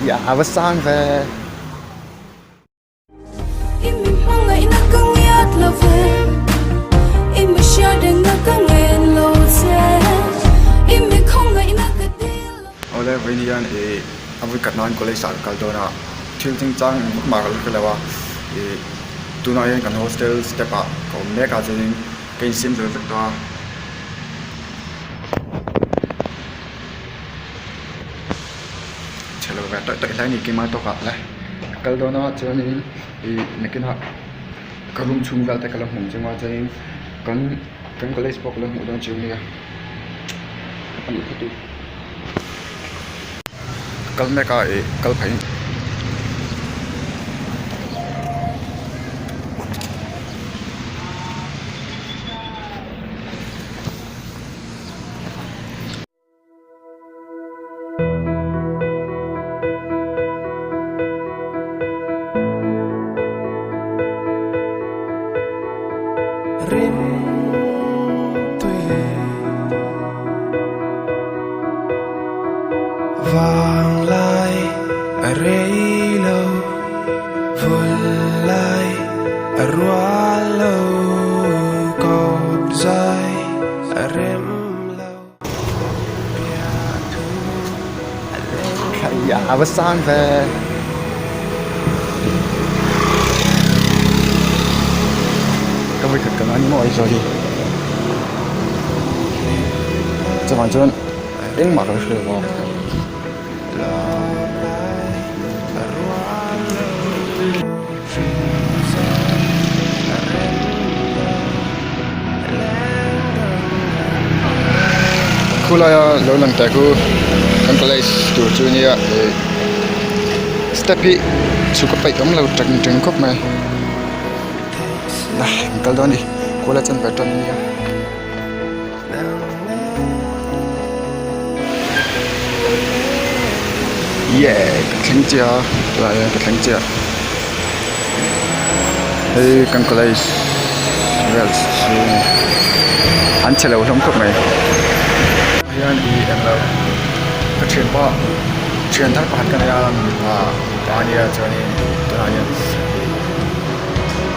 呀，我sang về ở đây với nhau thì anh vui cắt nón của lấy sản cả đó na thiên tinh trang mà cái là thì tụi nó yên cần hostel step up còn mấy cái gì cái sim rồi việc đó chờ lâu vậy tại lại này cái mà tôi gặp lại cái đó nó cho nên thì mấy cái họ cái room chung vào tại cái lòng hùng chung vào cho nên cái lấy sport lòng hùng đó chịu nè anh đi thôi cái mấy cái phải vàng lai rei lâu vun lai rua lâu cọp dài rem lâu ya我sang về các vị cần anh mọi rồi đi这反正英马都是我。Kula lo lang taku kan kalai tu chunia stepi suka pai kam lo tang tang kop mai nah kal don di kula chan pattern ni yeah thing chia la ya ka thing chia hey kan kalai well an chelo thom kop mai yan di em lo cái chuyện thắt bát cái này bao nhiêu cho nên tôi nói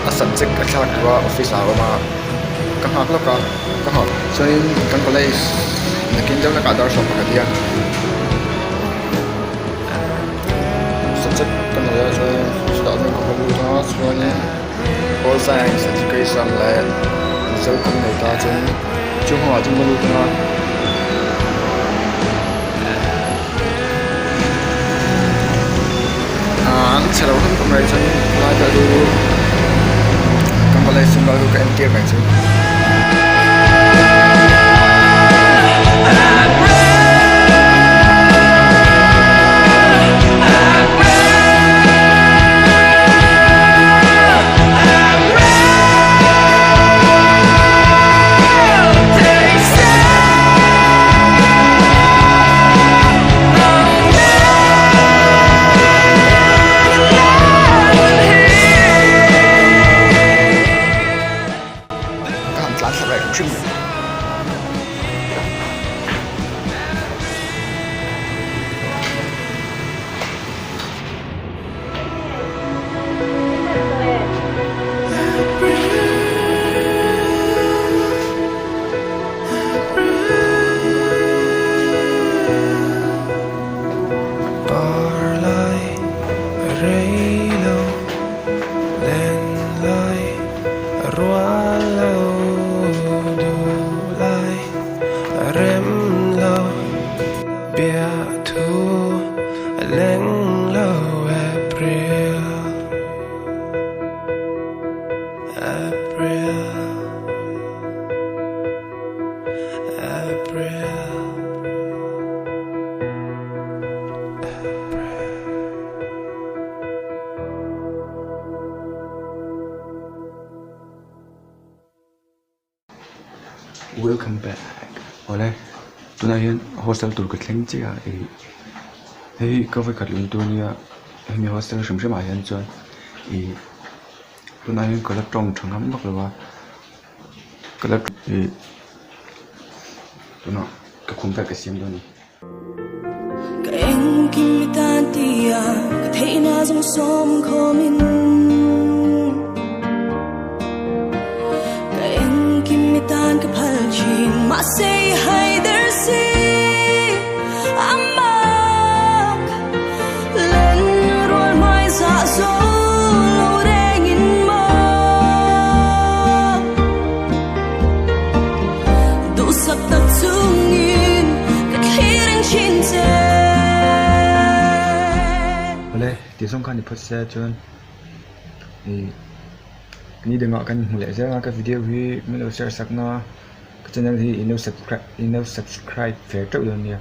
à sẵn sàng cái khác của office nào mà các học lúc các học cho nên các college là kiến thức là cả đó sống cái gì sẵn sàng cái này cho nên đào tạo các bộ đó cho nên all science education là giáo công nghệ ta cho nên trung hòa trung bộ đó sẽ đâu không có mấy chân lại tại vì không có lấy xin lỗi của em kia vậy chứ Welcome back. Ở đây, tôi nói hiện hostel tụi cái thằng chị à, thì có phải cắt luôn tôi nha, mình hostel sớm sớm mà hiện cho, thì tôi nói hiện có là trong trường lắm hoặc là có là thì tôi nói cái khung tại cái xiêm đó này. nia ka thei na zong som khomin ka eng kim mi tan ka phal chin ma say hay there see amak len rol mai za zo lo reng in ma du sak tak chung in ka thireng chin che Ole ti song khan ni phot se chon ni de nga kan hule za ka video hi mi lo share sakna ka channel hi ino subscribe fair to don ya